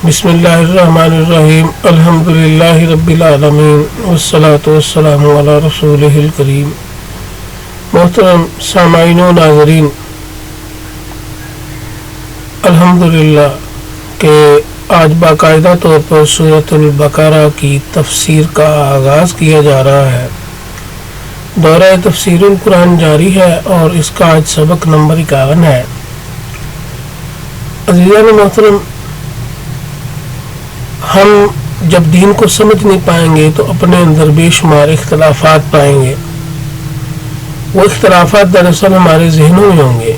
بسم اللہ الرحمن الرحیم الحمدللہ رب العالمین والصلاة والسلام علی رسولہ الکریم۔ محترم سامعین و ناظرین، الحمدللہ کہ آج باقاعدہ طور پر سورۃ البقرہ کی تفسیر کا آغاز کیا جا رہا ہے۔ دورہ تفسیر القرآن جاری ہے اور اس کا آج سبق نمبر 51 ہے۔ عزیزان محترم، ہم جب دین کو سمجھ نہیں پائیں گے تو اپنے اندر بے شمار اختلافات پائیں گے۔ وہ اختلافات دراصل ہمارے ذہنوں میں ہوں گے۔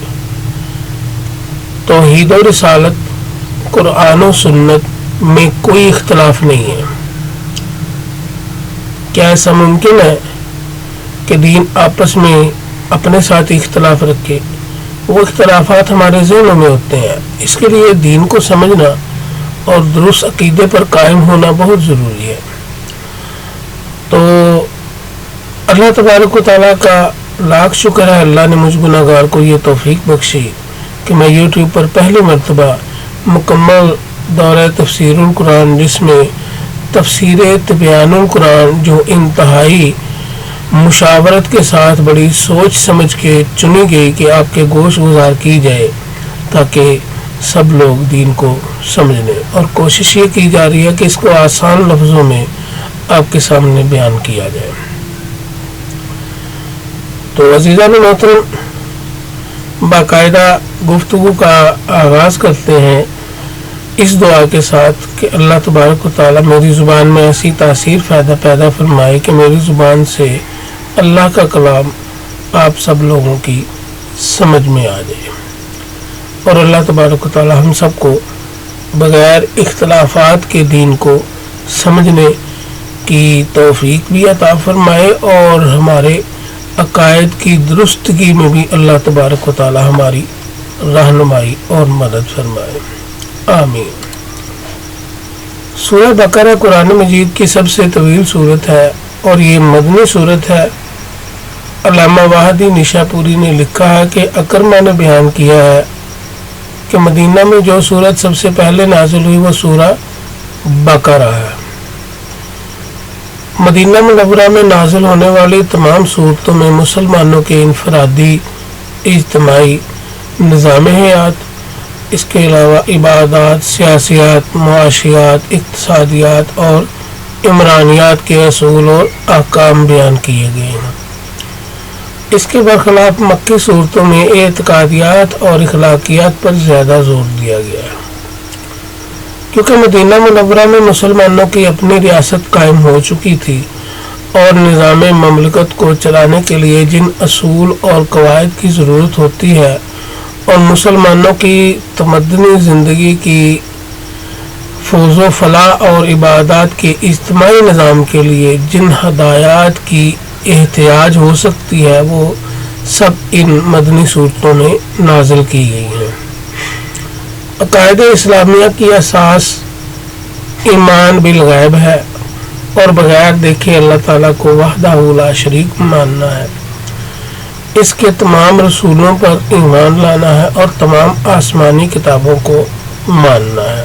توحید و رسالت، قرآن و سنت میں کوئی اختلاف نہیں ہے۔ کیا ایسا ممکن ہے کہ دین آپس میں اپنے ساتھ اختلاف رکھے؟ وہ اختلافات ہمارے ذہنوں میں ہوتے ہیں۔ اس کے لیے دین کو سمجھنا اور درست عقیدے پر قائم ہونا بہت ضروری ہے۔ تو اللہ تبارک و تعالیٰ کا لاکھ شکر ہے، اللہ نے مجھ گناہگار کو یہ توفیق بخشی کہ میں یوٹیوب پر پہلی مرتبہ مکمل دورہ تفسیر القرآن، جس میں تفسیر تبیان القرآن جو انتہائی مشاورت کے ساتھ بڑی سوچ سمجھ کے چنی گئی کہ آپ کے گوش گزار کی جائے تاکہ سب لوگ دین کو سمجھ لیں، اور کوشش یہ کی جا رہی ہے کہ اس کو آسان لفظوں میں آپ کے سامنے بیان کیا جائے۔ تو عزیزان محترم، باقاعدہ گفتگو کا آغاز کرتے ہیں اس دعا کے ساتھ کہ اللہ تبارک و تعالیٰ میری زبان میں ایسی تاثیر پیدا فرمائے کہ میری زبان سے اللہ کا کلام آپ سب لوگوں کی سمجھ میں آ جائے، اور اللہ تبارک و تعالیٰ ہم سب کو بغیر اختلافات کے دین کو سمجھنے کی توفیق بھی عطا فرمائے، اور ہمارے عقائد کی درستگی میں بھی اللہ تبارک و تعالیٰ ہماری رہنمائی اور مدد فرمائے، آمین۔ سورہ بقرہ قرآن مجید کی سب سے طویل سورت ہے اور یہ مدنی سورت ہے۔ علامہ وحدی نشا پوری نے لکھا ہے کہ اکرمہ نے بیان کیا ہے کہ مدینہ میں جو سورت سب سے پہلے نازل ہوئی وہ سورہ بقرہ ہے۔ مدینہ منورہ میں نازل ہونے والی تمام صورتوں میں مسلمانوں کے انفرادی، اجتماعی نظام حیات، اس کے علاوہ عبادات، سیاسیات، معاشیات، اقتصادیات اور عمرانیات کے اصول اور احکام بیان کیے گئے ہیں۔ اس کے برخلاف مکی صورتوں میں اعتقادیات اور اخلاقیات پر زیادہ زور دیا گیا ہے، کیونکہ مدینہ منورہ میں مسلمانوں کی اپنی ریاست قائم ہو چکی تھی، اور نظام مملکت کو چلانے کے لیے جن اصول اور قواعد کی ضرورت ہوتی ہے اور مسلمانوں کی تمدنی زندگی کی فوز و فلاح اور عبادات کے اجتماعی نظام کے لیے جن ہدایات کی احتیاج ہو سکتی ہے، وہ سب ان مدنی صورتوں میں نازل کی گئی ہیں۔ عقائد اسلامیہ کی اساس ایمان بالغیب ہے اور بغیر دیکھے اللہ تعالیٰ کو وحدہ لا شریک ماننا ہے۔ اس کے تمام رسولوں پر ایمان لانا ہے اور تمام آسمانی کتابوں کو ماننا ہے۔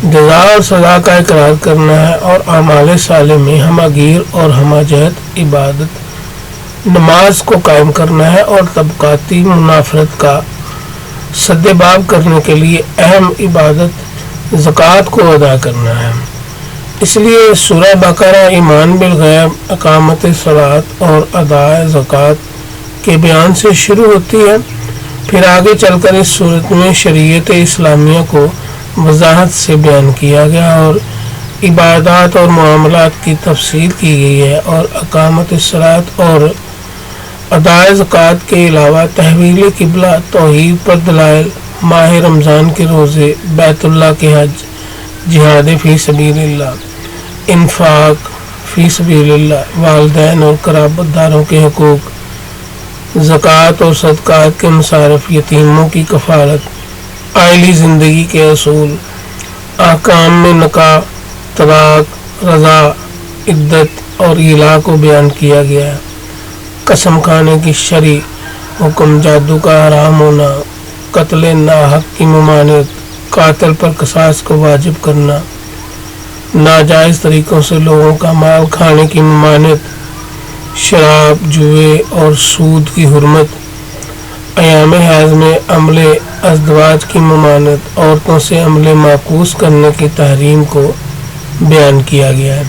جزا اور سزا کا اقرار کرنا ہے اور اعمال صالح میں ہمہ گیر اور ہمہ جہت عبادت نماز کو قائم کرنا ہے، اور طبقاتی منافرت کا سدباب کرنے کے لیے اہم عبادت زکوٰۃ کو ادا کرنا ہے۔ اس لیے سورہ بقرہ ایمان بالغیب، اقامت صلاۃ اور اداء زکوٰۃ کے بیان سے شروع ہوتی ہے۔ پھر آگے چل کر اس صورت میں شریعت اسلامیہ کو وضاحت سے بیان کیا گیا اور عبادات اور معاملات کی تفصیل کی گئی ہے، اور اقامت الصلاۃ اور اداء زکوٰۃ کے علاوہ تحویل قبلہ، توحید پر دلائل، ماہ رمضان کے روزے، بیت اللہ کے حج، جہاد فی سبیل اللہ، انفاق فی سبیل اللہ، والدین اور قرابت داروں کے حقوق، زکوٰۃ اور صدقات کے مصارف، یتیموں کی کفالت، عائلی زندگی کے اصول، احکام میں نکاح، طلاق، رضا، عدت اور ایلا کو بیان کیا گیا ہے۔ قسم کھانے کی شرع حکم، جادو کا حرام ہونا، قتل ناحق کی ممانعت، قاتل پر قصاص کو واجب کرنا، ناجائز طریقوں سے لوگوں کا مال کھانے کی ممانعت، شراب، جوئے اور سود کی حرمت، ایام حیض میں عمل ازدواج کی ممانعت، عورتوں سے عمل معکوس کرنے کی تحریم کو بیان کیا گیا ہے۔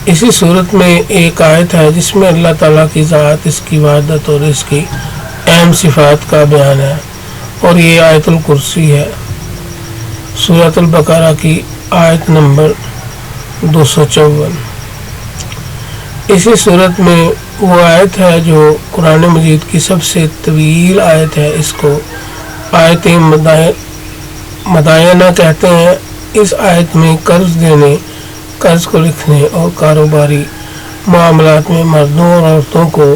اسی صورت میں ایک آیت ہے جس میں اللہ تعالیٰ کی ذات، اس کی وحدت اور اس کی اہم صفات کا بیان ہے، اور یہ آیت الکرسی ہے، سورۃ البقرہ کی آیت نمبر 254۔ اسی صورت میں وہ آیت ہے جو قرآن مجید کی سب سے طویل آیت ہے، اس کو آیت مدائنہ کہتے ہیں۔ اس آیت میں قرض دینے، قرض کو لکھنے اور کاروباری معاملات میں مردوں اور عورتوں کو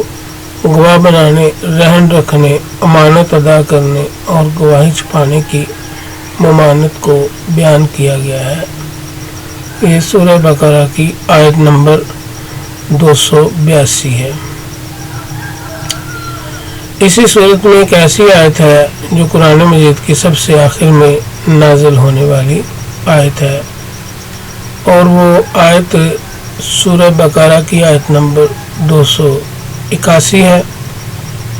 گواہ بنانے، رہن رکھنے، امانت ادا کرنے اور گواہی چھپانے کی ممانعت کو بیان کیا گیا ہے۔ یہ سورہ بقرہ کی آیت نمبر 282 ہے۔ اسی صورت میں ایک ایسی آیت ہے جو قرآن مجید کی سب سے آخر میں نازل ہونے والی آیت ہے، اور وہ آیت سورہ بقرہ کی آیت نمبر 281 ہے۔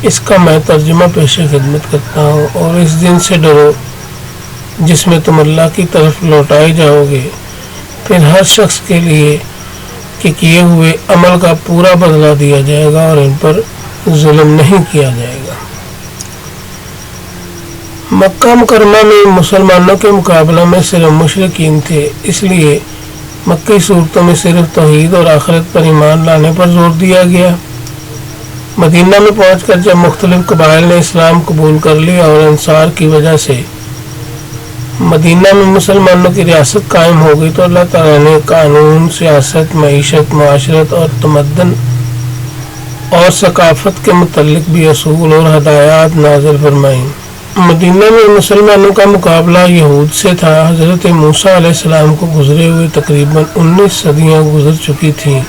اس کا میں ترجمہ پیش خدمت کرتا ہوں۔ اور اس دن سے ڈرو جس میں تم اللہ کی طرف لوٹائے جاؤ گے، پھر ہر شخص کے لیے کہ کیے ہوئے عمل کا پورا بدلہ دیا جائے گا، اور ان پر ظلم نہیں کیا جائے گا۔ مکہ مکرمہ میں مسلمانوں کے مقابلہ میں صرف مشرکین تھے، اس لیے مکی صورتوں میں صرف توحید اور آخرت پر ایمان لانے پر زور دیا گیا۔ مدینہ میں پہنچ کر جب مختلف قبائل نے اسلام قبول کر لیا اور انصار کی وجہ سے مدینہ میں مسلمانوں کی ریاست قائم ہو گئی، تو اللہ تعالیٰ نے قانون، سیاست، معیشت، معاشرت اور تمدن اور ثقافت کے متعلق بھی اصول اور ہدایات نازل فرمائیں۔ مدینہ میں مسلمانوں کا مقابلہ یہود سے تھا۔ حضرت موسیٰ علیہ السلام کو گزرے ہوئے تقریباً 19 صدیاں گزر چکی تھیں،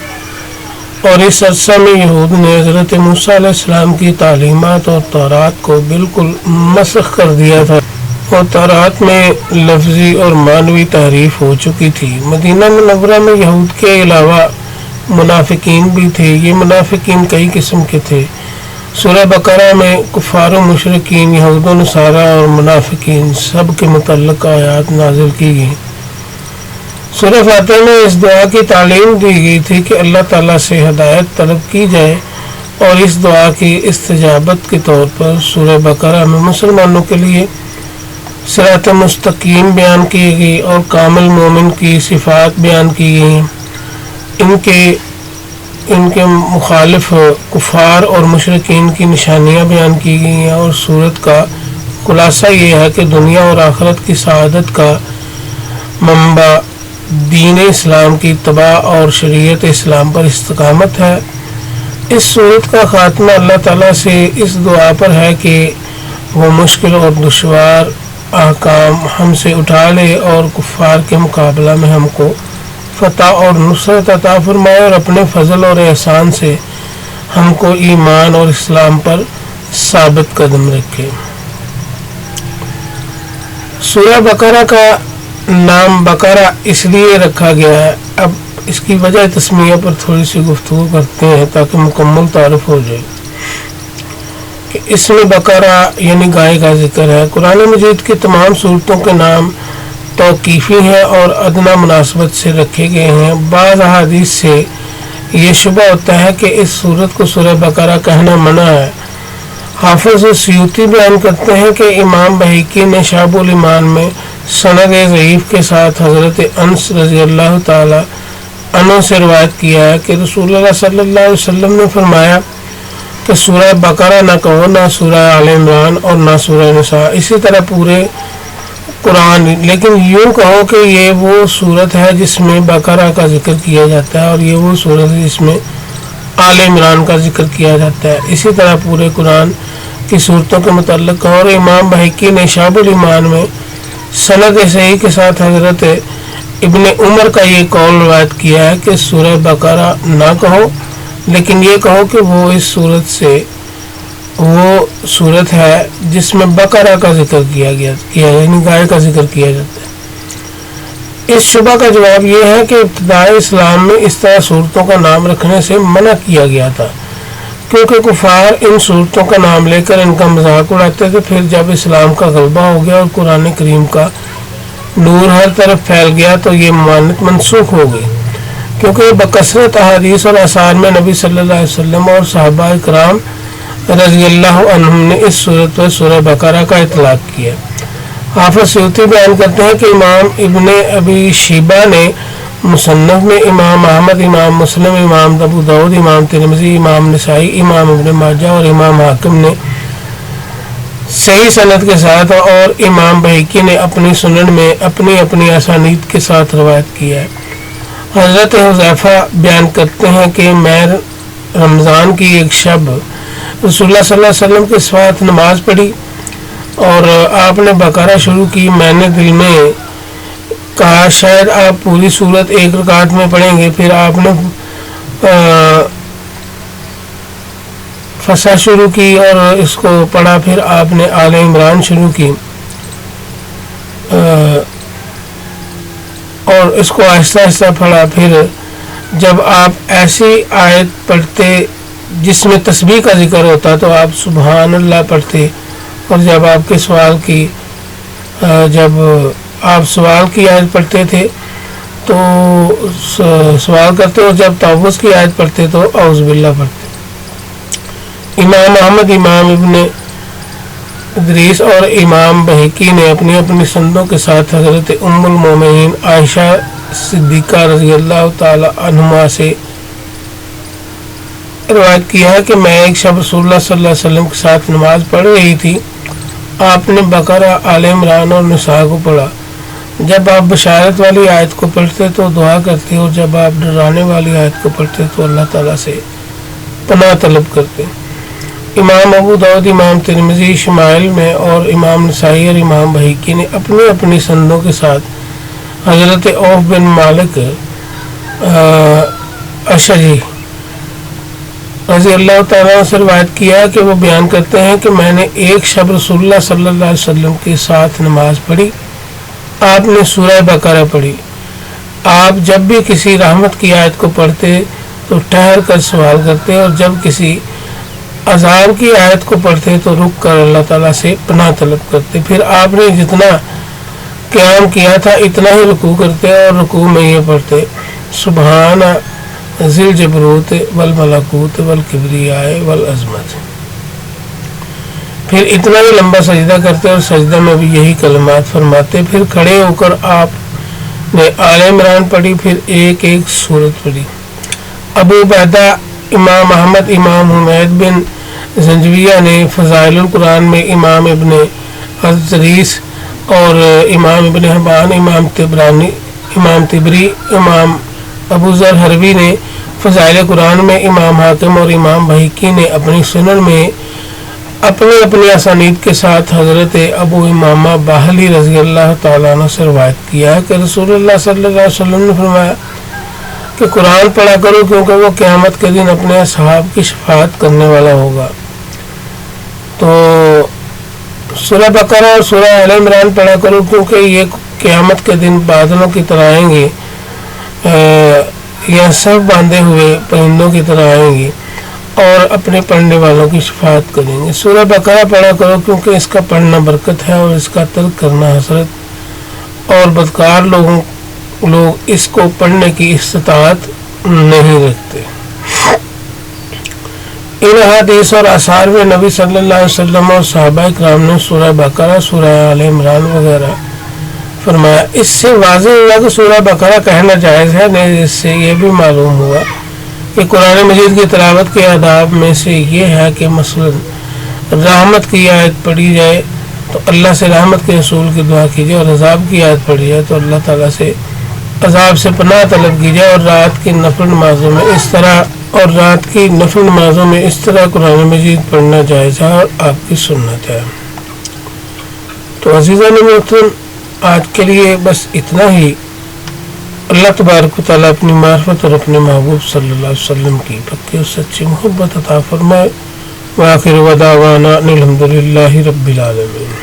اور اس عرصہ میں یہود نے حضرت موسیٰ علیہ السلام کی تعلیمات اور تورات کو بالکل مسخ کر دیا تھا، اور تورات میں لفظی اور معنوی تحریف ہو چکی تھی۔ مدینہ منورہ میں یہود کے علاوہ منافقین بھی تھے۔ یہ منافقین کئی قسم کے تھے۔ سورہ بقرہ میں کفار و مشرکین، یہود و نصارہ اور منافقین سب کے متعلق آیات نازل کی گئی۔ سورہ فاتحہ میں اس دعا کی تعلیم دی گئی تھی کہ اللہ تعالیٰ سے ہدایت طلب کی جائے، اور اس دعا کی استجابت کے طور پر سورہ بقرہ میں مسلمانوں کے لیے صراط مستقیم بیان کی گئی اور کامل مومن کی صفات بیان کی گئی۔ ان کے مخالف کفار اور مشرکین کی نشانیاں بیان کی گئی ہیں، اور سورت کا خلاصہ یہ ہے کہ دنیا اور آخرت کی سعادت کا منبع دین اسلام کی اتباع اور شریعت اسلام پر استقامت ہے۔ اس سورت کا خاتمہ اللہ تعالیٰ سے اس دعا پر ہے کہ وہ مشکل اور دشوار احکام ہم سے اٹھا لے، اور کفار کے مقابلہ میں ہم کو فتح اور نصرت عطا فرمائے، اور اپنے فضل اور احسان سے ہم کو ایمان اور اسلام پر ثابت قدم رکھے۔ سورہ بقرہ کا نام بقرہ اس لیے رکھا گیا ہے۔ اب اس کی وجہ تسمیہ پر تھوڑی سی گفتگو کرتے ہیں تاکہ مکمل تعارف ہو جائے کہ اس میں بقرہ یعنی گائے کا ذکر ہے۔ قرآن مجید کی تمام صورتوں کے نام توقیفی ہیں اور ادنیٰ مناسبت سے رکھے گئے ہیں۔ بعض احادیث سے یہ شبہ ہوتا ہے کہ اس سورت کو سورہ بقرہ کہنا منع ہے۔ حافظ سیوطی بیان کرتے ہیں کہ امام بہیقی نے شعب الایمان میں سند ضعیف کے ساتھ حضرت انس رضی اللہ تعالی عنہ سے روایت کیا ہے کہ رسول اللہ صلی اللہ علیہ وسلم نے فرمایا کہ سورہ بقرہ نہ کہو، نہ سورہ آل عمران اور نہ سورہ نساء، اسی طرح پورے قرآن، لیکن یوں کہو کہ یہ وہ صورت ہے جس میں بقرہ کا ذکر کیا جاتا ہے، اور یہ وہ صورت ہے جس میں آل عمران کا ذکر کیا جاتا ہے، اسی طرح پورے قرآن کی صورتوں کے متعلق۔ اور امام بہیقی نے شعب الایمان میں سند صحیح کے ساتھ حضرت ابن عمر کا یہ قول روایت کیا ہے کہ سورہ بقرہ نہ کہو، لیکن یہ کہو کہ وہ اس صورت سے وہ صورت ہے جس میں بقرہ کا ذکر کیا یعنی گائے کا ذکر کیا جاتا ہے۔ اس شبہ کا جواب یہ ہے کہ ابتدائی اسلام میں اس طرح صورتوں کا نام رکھنے سے منع کیا گیا تھا، کیونکہ کفار ان صورتوں کا نام لے کر ان کا مذاق اڑاتے تھے۔ پھر جب اسلام کا غلبہ ہو گیا اور قرآن کریم کا نور ہر طرف پھیل گیا تو یہ ممانعت منسوخ ہو گئی، کیونکہ بکثرت احادیث اور آثار میں نبی صلی اللہ علیہ وسلم اور صحابہ کرام رضی اللہ عنہم نے اس صورت پر سورہ بقرہ کا اطلاق کیا۔ حافظ سیوطی بیان کرتے ہیں کہ امام ابن ابی شیبہ نے مصنف میں، امام احمد، امام مسلم، امام ابو داؤد، امام ترمذی، امام نسائی، امام ابن ماجہ اور امام حاکم نے صحیح سند کے ساتھ اور امام بہقی نے اپنی سنن میں اپنی اسانید کے ساتھ روایت کیا ہے۔ حضرت حذیفہ بیان کرتے ہیں کہ میں رمضان کی ایک شب رسول اللہ صلی اللہ علیہ وسلم کے ساتھ نماز پڑھی اور آپ نے بقرہ شروع کی۔ میں نے دل میں کہا شاید آپ پوری سورت ایک رکعت میں پڑھیں گے۔ پھر آپ نے فصح شروع کی اور اس کو پڑھا۔ پھر آپ نے آل عمران شروع کی اور اس کو آہستہ آہستہ پڑھا۔ پھر جب آپ ایسی آیت پڑھتے جس میں تسبیح کا ذکر ہوتا تو آپ سبحان اللہ پڑھتے، اور جب آپ کے سوال کی آیت پڑھتے تھے تو سوال کرتے، اور جب تعوذ کی آیت پڑھتے تو اعوذ باللہ پڑھتے۔ امام احمد، امام ابن ادریس اور امام بہقی نے اپنی سندوں کے ساتھ حضرت ام المومنین عائشہ صدیقہ رضی اللہ تعالی عنہا سے روایت کیا ہے کہ میں ایک شب رسول اللہ صلی اللہ علیہ وسلم کے ساتھ نماز پڑھ رہی تھی۔ آپ نے بقرہ، آل عمران اور نساء کو پڑھا۔ جب آپ بشارت والی آیت کو پڑھتے تو دعا کرتے، اور جب آپ ڈرانے والی آیت کو پڑھتے تو اللہ تعالیٰ سے پناہ طلب کرتے۔ امام ابو داؤد، امام ترمذی شمائل میں اور امام نسائی اور امام بہقی نے اپنی سندوں کے ساتھ حضرت عوف بن مالک اشعری رضی اللہ تعالیٰ سے روایت کیا کہ وہ بیان کرتے ہیں کہ میں نے ایک شب رسول اللہ صلی اللہ علیہ وسلم کے ساتھ نماز پڑھی۔ آپ نے سورہ بقرہ پڑھی۔ آپ جب بھی کسی رحمت کی آیت کو پڑھتے تو ٹھہر کر سوال کرتے، اور جب کسی عذاب کی آیت کو پڑھتے تو رک کر اللہ تعالیٰ سے پناہ طلب کرتے۔ پھر آپ نے جتنا قیام کیا تھا اتنا ہی رکوع کرتے، اور رکوع میں یہ پڑھتے سبحان ذی الجبروت والملکوت والکبریاء والعظمت۔ پھر اتنا ہی لمبا سجدہ کرتے اور سجدہ میں بھی یہی کلمات فرماتے۔ پھر کھڑے ہو کر آپ نے آل عمران پڑھی، پھر ایک سورت پڑھی۔ ابو عبیدہ، امام احمد، امام حمید بن زنجویہ نے فضائل القرآن میں، امام ابن ادریس اور امام ابن حبان، امام طبری، امام ابو ذر حروی نے فضائل قرآن میں، امام حاکم اور امام بہقی نے اپنی سنن میں اپنی اسانید کے ساتھ حضرت ابو امامہ باہلی رضی اللہ تعالیٰ عنہ سے روایت کیا کہ رسول اللہ صلی اللہ علیہ وسلم نے فرمایا کہ قرآن پڑھا کرو، کیونکہ وہ قیامت کے دن اپنے اصحاب کی شفاعت کرنے والا ہوگا۔ تو سورہ بقرہ اور سورہ آل عمران پڑھا کرو، کیونکہ یہ قیامت کے دن بادلوں کی طرح آئیں گے، یا سب باندھے ہوئے پرندوں کی طرح آئیں گی اور اپنے پڑھنے والوں کی شفاعت کریں گے۔ سورہ بقرہ پڑھا کرو، کیونکہ اس کا پڑھنا برکت ہے اور اس کا ترک کرنا حسرت، اور بدکار لوگ اس کو پڑھنے کی استطاعت نہیں رکھتے۔ ان حدیث اور آثار میں نبی صلی اللہ علیہ وسلم اور صحابہ کرام نے سورہ بقرہ، سورہ آل عمران وغیرہ فرمایا۔ اس سے واضح ہوا کہ سورہ بقرہ کہنا جائز ہے، نہیں اس سے یہ بھی معلوم ہوا کہ قرآن مجید کی تلاوت کے آداب میں سے یہ ہے کہ مثلا رحمت کی آیت پڑھی جائے تو اللہ سے رحمت کے حصول کی دعا کی جائے، اور عذاب کی آیت پڑھی جائے تو اللہ تعالیٰ سے عذاب سے پناہ طلب کی جائے، اور رات کی نفل نمازوں میں اس طرح قرآن مجید پڑھنا جائز ہے اور آپ کی سنت ہے۔ تو عزیزان محترم، آج کے لیے بس اتنا ہی۔ اللہ تبارک و تعالیٰ اپنی معرفت اور اپنے محبوب صلی اللہ علیہ وسلم کی پکی اور سچی محبت عطا فرمائے۔ وآخر دعوانا الحمد للہ رب العالمین۔